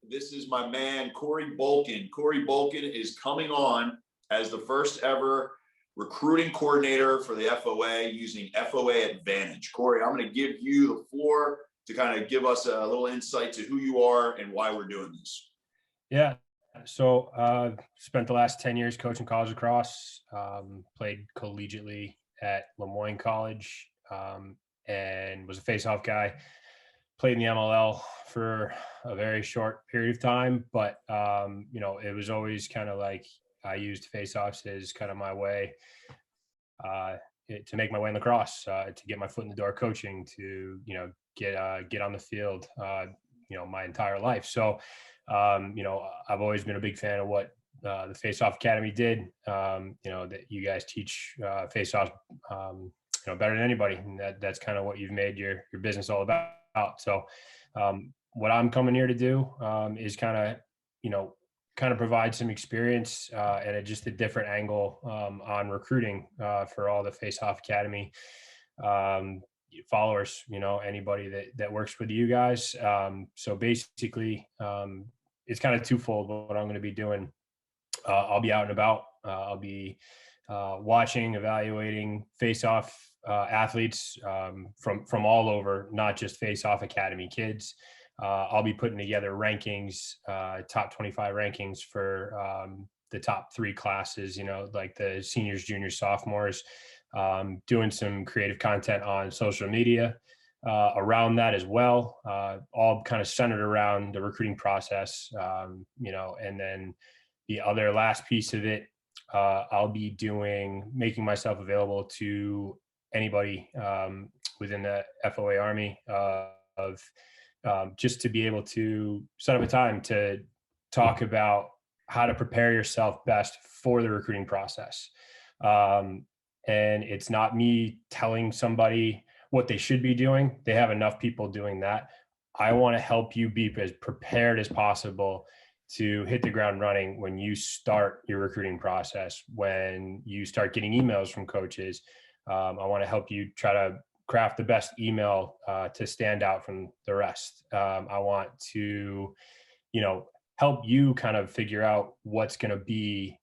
This is my man, Corey Bolkin. Corey Bolkin is coming on as the first ever recruiting coordinator for the FOA using FOAdvantage. Corey, I'm going to give you the floor to kind of give us a little insight to who you are and why we're doing this. Yeah. So spent the last 10 years coaching college lacrosse, played collegiately at Lemoyne College, and was a face-off guy. Played in the MLL for a very short period of time, but it was always kind of like I used face-offs as kind of my way to make my way in lacrosse, to get my foot in the door coaching, to get on the field, my entire life. So I've always been a big fan of what the Face-Off Academy did. That you guys teach face-off better than anybody, and that's kind of what you've made your business all about. So what I'm coming here to do is kind of provide some experience and just a different angle on recruiting for all the Face-Off Academy followers, anybody that works with you guys. So basically it's kind of twofold what I'm going to be doing. I'll be out and about. I'll be watching, evaluating face-off athletes from all over, not just face-off academy kids. I'll be putting together rankings, top 25 rankings for the top 3 classes, like the seniors, juniors, sophomores, doing some creative content on social media around that as well, all kind of centered around the recruiting process, and then the other last piece of it, I'll be making myself available to anybody within the FOA Army just to be able to set up a time to talk about how to prepare yourself best for the recruiting process. And it's not me telling somebody what they should be doing. They have enough people doing that. I want to help you be as prepared as possible to hit the ground running when you start your recruiting process, when you start getting emails from coaches. I want to help you try to craft the best email to stand out from the rest. I want to, help you kind of figure out what's going to be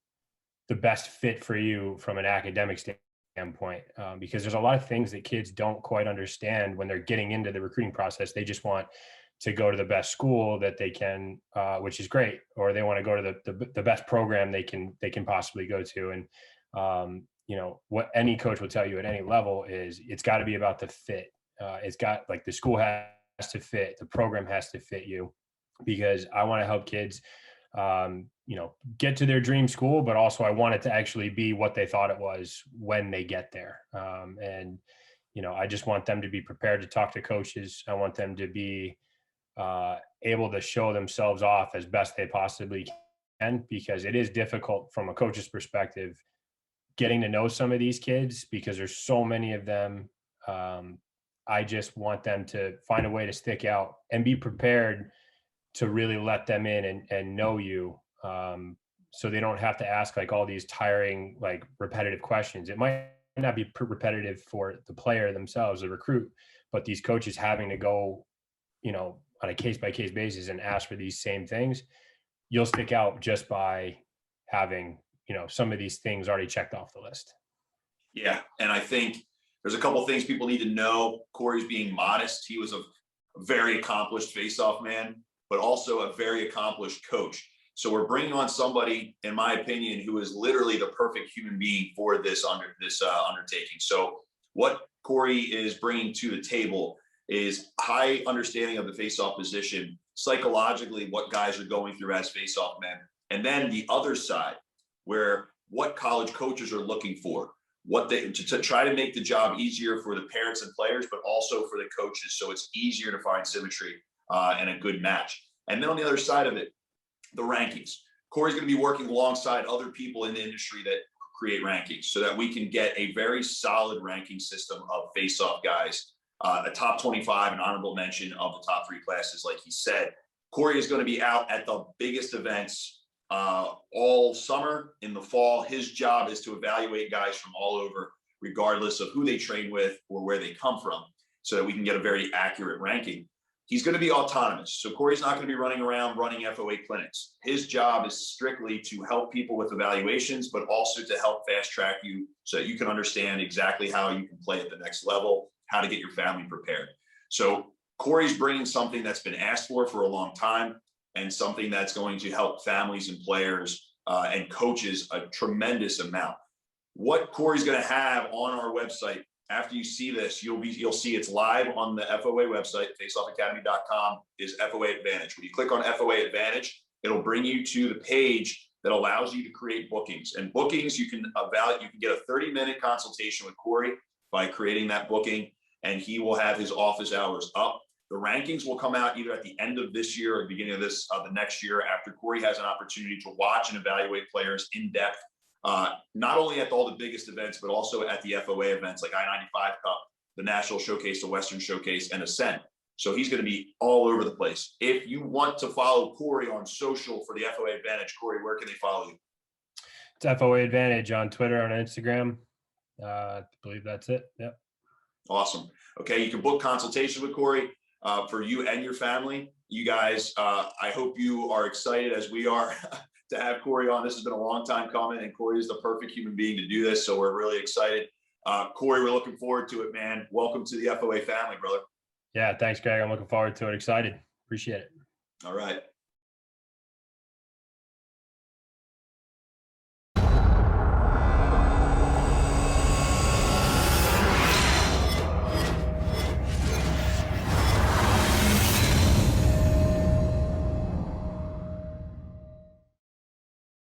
the best fit for you from an academic standpoint, because there's a lot of things that kids don't quite understand when they're getting into the recruiting process. They just want to go to the best school that they can, which is great, or they want to go to the best program they can possibly go to. And what any coach will tell you at any level is it's got to be about the fit. It's got, like, the school has to fit, the program has to fit you, because I want to help kids get to their dream school, but also I want it to actually be what they thought it was when they get there. And I just want them to be prepared to talk to coaches. I want them to be able to show themselves off as best they possibly can, because it is difficult from a coach's perspective getting to know some of these kids, because there's so many of them. I just want them to find a way to stick out and be prepared to really let them in and know you, so they don't have to ask like all these tiring, like, repetitive questions. It might not be repetitive for the player themselves, the recruit, but these coaches having to go, on a case-by-case basis and ask for these same things. You'll stick out just by having, some of these things already checked off the list. Yeah, and I think there's a couple of things people need to know. Corey's being modest. He was a very accomplished face-off man, but also a very accomplished coach. So we're bringing on somebody, in my opinion, who is literally the perfect human being for this undertaking. So what Corey is bringing to the table is high understanding of the face-off position, psychologically what guys are going through as face-off men, and then the other side, where what college coaches are looking for, what they to try to make the job easier for the parents and players, but also for the coaches, so it's easier to find symmetry and a good match. And then on the other side of it, the rankings. Corey's going to be working alongside other people in the industry that create rankings, so that we can get a very solid ranking system of face-off guys, a top 25, an honorable mention of the top 3 classes, like he said. Corey is going to be out at the biggest events all summer. In the fall, his job is to evaluate guys from all over, regardless of who they train with or where they come from, so that we can get a very accurate ranking. he's going to be autonomous. So Corey's not going to be running around running FOA clinics. His job is strictly to help people with evaluations, but also to help fast track you so that you can understand exactly how you can play at the next level, how to get your family prepared. So Corey's bringing something that's been asked for a long time, and something that's going to help families and players and coaches a tremendous amount. What Corey's going to have on our website, after you see this, you'll see it's live on the FOA website, faceoffacademy.com, is FOAdvantage. When you click on FOAdvantage, it'll bring you to the page that allows you to create bookings. And bookings, you can get a 30-minute consultation with Corey by creating that booking, and he will have his office hours up. The rankings will come out either at the end of this year or the beginning of the next year, after Corey has an opportunity to watch and evaluate players in depth, not only at all the biggest events, but also at the FOA events like I-95 Cup, the National Showcase, the Western Showcase, and Ascent. So he's going to be all over the place. If you want to follow Corey on social for the FOAdvantage, Corey, where can they follow you? It's FOAdvantage on Twitter, on Instagram. I believe that's it. Yep. Awesome. Okay, you can book consultation with Corey for you and your family. You guys, I hope you are excited as we are to have Corey on. This has been a long time coming, and Corey is the perfect human being to do this. So we're really excited. Corey, we're looking forward to it, man. Welcome to the FOA family, brother. Yeah, thanks, Greg. I'm looking forward to it. Excited. Appreciate it. All right.